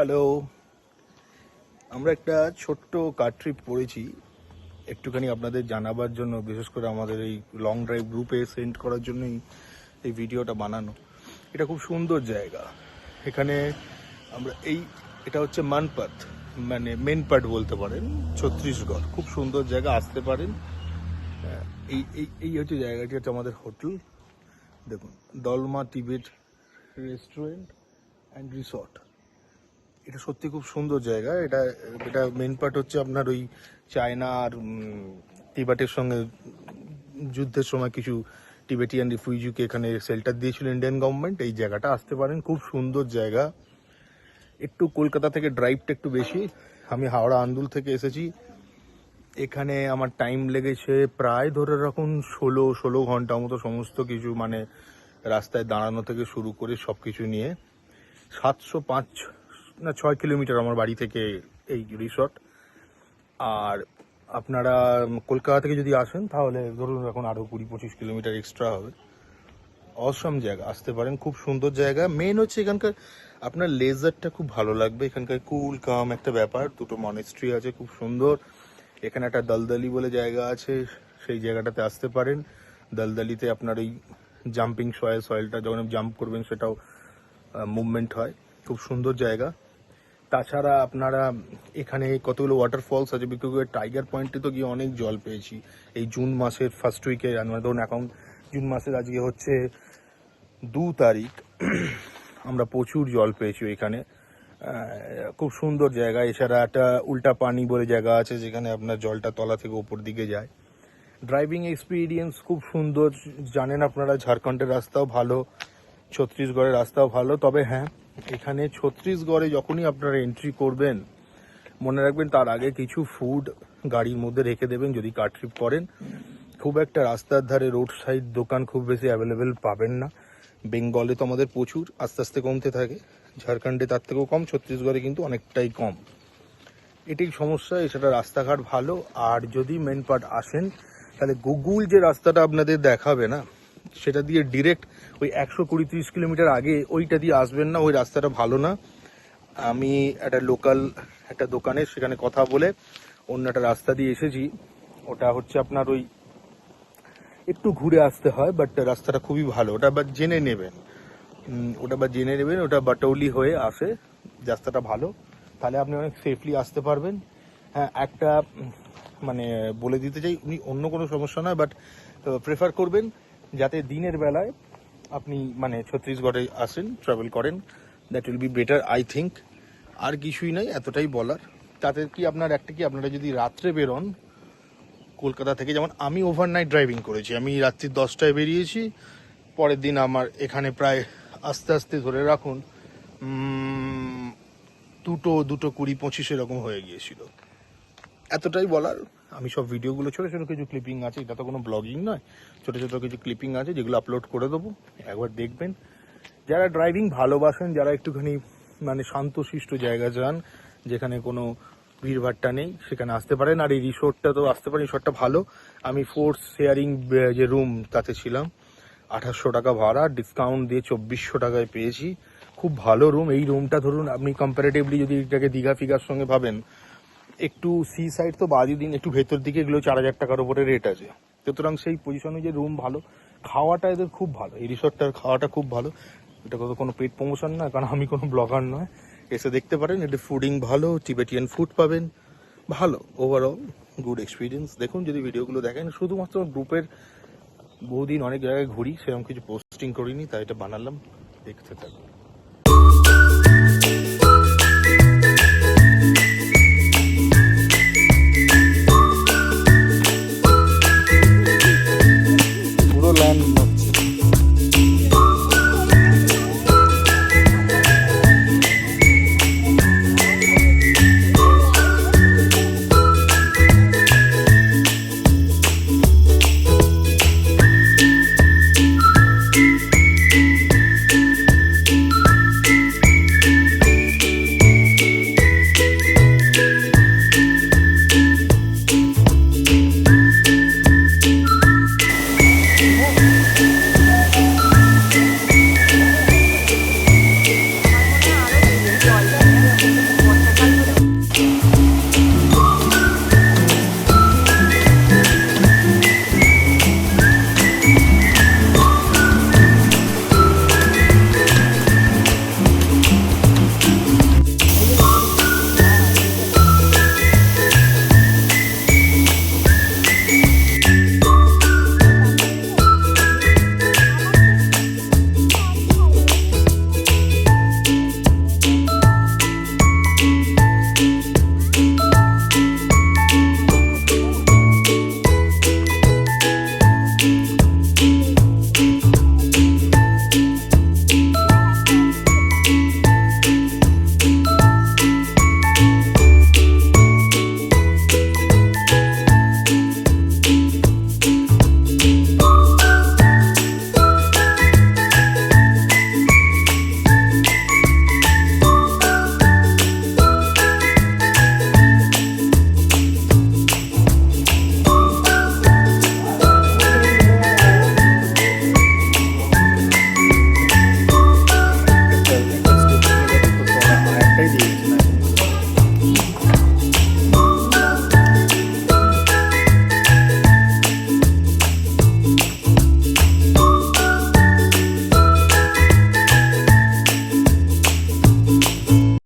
Hello, আমরা একটা ছোট্ট কার ট্রিপ করেছি একটুখানি আপনাদের জানাবার জন্য, বিশেষ করে আমাদের এই লং ড্রাইভ গ্রুপে সেন্ড করার জন্যই এই ভিডিওটা বানানো। এটা খুব সুন্দর জায়গা। এখানে আমরা এটা হচ্ছে মানপাত, মানে মেনপাট বলতে পারেন, ছত্তিশগড়। খুব সুন্দর জায়গা, আসতে পারেন। এই এই এই হচ্ছে জায়গাটি, হচ্ছে আমাদের হোটেল। দেখুন, Dalma Tibet restaurant and resort. এটা সত্যি খুব সুন্দর জায়গা। এটা মেন পার্ট হচ্ছে আপনার ওই চায়না আর তিবেটের সঙ্গে যুদ্ধের সময় কিছু টিবেটিয়ান রিফিউজিকে এখানে শেল্টার দিয়েছিল ইন্ডিয়ান গভর্নমেন্ট। এই জায়গাটা আসতে পারেন, খুব সুন্দর জায়গা। একটু কলকাতা থেকে ড্রাইভটা একটু বেশি। আমি হাওড়া আন্দুল থেকে এসেছি। এখানে আমার টাইম লেগেছে প্রায় ধরে রাখুন 16 ঘন্টা মতো, সমস্ত কিছু মানে রাস্তায় দাঁড়ানো থেকে শুরু করে সব কিছু নিয়ে। 705 কিলোমিটার আমার বাড়ি থেকে এই রিসর্ট। আর আপনারা কলকাতা থেকে যদি আসেন তাহলে ধরুন এখন আরও 20-25 কিলোমিটার এক্সট্রা হবে। অসম জায়গা, আসতে পারেন, খুব সুন্দর জায়গা। মেন হচ্ছে এখানকার আপনার লেজারটা খুব ভালো লাগবে। এখানকার কুল কাম একটা ব্যাপার। দুটো মনেস্ট্রি আছে খুব সুন্দর। এখানে একটা দলদলি বলে জায়গা আছে, সেই জায়গাটাতে আসতে পারেন। দলদলিতে আপনার ওই জাম্পিং সয়েলটা যখন জাম্প করবেন সেটাও মুভমেন্ট হয়। খুব সুন্দর জায়গা। তাছাড়া আপনারা এখানে কতগুলো ওয়াটারফলস আছে। বিকজ টাইগার পয়েন্টে তো গিয়ে অনেক জল পেয়েছি এই জুন মাসের ফার্স্ট উইকে। আমরা ধরুন এখন জুন মাসের আজকে হচ্ছে 2 তারিখ, আমরা প্রচুর জল পেয়েছি এখানে। খুব সুন্দর জায়গা। এছাড়া একটা উল্টা পানি বলে জায়গা আছে, যেখানে আপনার জলটা তলা থেকে উপর দিকে যায়। ড্রাইভিং এক্সপিরিয়েন্স খুব সুন্দর। জানেন আপনারা, ঝাড়খণ্ডের রাস্তাও ভালো, ছত্তিশগড়ের রাস্তাও ভালো। তবে হ্যাঁ, এখানে ছত্তিশগড়ে যখনই আপনারা এন্ট্রি করবেন, মনে রাখবেন তার আগে কিছু ফুড গাড়ির মধ্যে রেখে দেবেন যদি কার ট্রিপ করেন। খুব একটা রাস্তার ধারে রোড সাইড দোকান খুব বেশি অ্যাভেলেবেল পাবেন না। বেঙ্গলে তো আমাদের প্রচুর, আস্তে আস্তে কমতে থাকে। ঝাড়খণ্ডে তার থেকেও কম, ছত্তিশগড়ে কিন্তু অনেকটাই কম। এটাই সমস্যা। এছাড়া রাস্তাঘাট ভালো। আর যদি মেন পার্ট আসেন তাহলে গুগল যে রাস্তাটা আপনাদের দেখাবে না, সেটা দিয়ে ডিরেক্ট ওই 120-30 কিলোমিটার আগে ওইটা দিয়ে আসবেন না। ওই রাস্তাটা ভালো না। আমি একটা লোকাল একটা দোকানে সেখানে কথা বলে অন্য একটা রাস্তা দিয়ে এসেছি। ওটা হচ্ছে আপনার ওই একটু ঘুরে আসতে হয়, বাট রাস্তাটা খুবই ভালো। ওটা বা জেনে নেবেন, ওটা বাটৌলি হয়ে আসে। রাস্তাটা ভালো, তাহলে আপনি অনেক সেফলি আসতে পারবেন। হ্যাঁ, একটা মানে বলে দিতে চাই, উনি অন্য কোনো সমস্যা নয়, বাট প্রেফার করবেন যাতে দিনের বেলায় আপনি মানে ছত্তিশগড়ে আসেন, ট্রাভেল করেন। That will be better, I think. আর কিছুই নাই, এতটাই বলার। তাতে কি আপনারা যদি রাত্রে বেরোন কলকাতা থেকে, যেমন আমি ওভারনাইট ড্রাইভিং করেছি, আমি রাত্রি 10টায় বেরিয়েছি। পরের দিন আমার এখানে প্রায় আস্তে আস্তে ধরে রাখুন 2:20-25 এরকম হয়ে গিয়েছিল। এতটাই বলার। আমি সব ভিডিওগুলো ছোটো ছোটো কিছু ক্লিপিং আছে, এটা তো কোনো ব্লগিং নয়, ছোটো ছোটো কিছু ক্লিপিং আছে যেগুলো আপলোড করে দেবো, একবার দেখবেন। যারা ড্রাইভিং ভালোবাসেন, যারা একটুখানি মানে শান্তশিষ্ট জায়গা চান যেখানে কোনো ভিড়ভাট্টা নেই, সেখানে আসতে পারেন। আর এই রিসোর্টটা তো আসতে পারেন, রিসোর্টটা ভালো। আমি ফোর্স শেয়ারিং যে রুম তাতে ছিলাম, 2800 টাকা ভাড়া, ডিসকাউন্ট দিয়ে 2400 টাকায় পেয়েছি। খুব ভালো রুম। এই রুমটা ধরুন আপনি কম্পারেটিভলি যদি এটাকে দীঘা ফিগার সঙ্গে ভাবেন, একটু সি সাইড তো বাদই দিন, একটু ভেতর দিকে এগুলো 4000 টাকার উপরে রেট আছে। সুতরাং সেই পজিশনে যে রুম ভালো, খাওয়াটা এদের খুব ভালো। এই রিসোর্টটার খাওয়াটা খুব ভালো। এটা কোনো পেট প্রমোশন না, কারণ আমি কোনো ব্লগার নয়। এসে দেখতে পারেন, এদের ফুডিং ভালো, টিবেটিয়ান ফুড পাবেন ভালো। Overall good experience. দেখুন, যদি ভিডিওগুলো দেখেন, শুধুমাত্র গ্রুপের বহুদিন অনেক জায়গায় ঘুরি, সেরকম কিছু পোস্টিং করিনি, তাই এটা বানালাম, দেখতে থাকুন।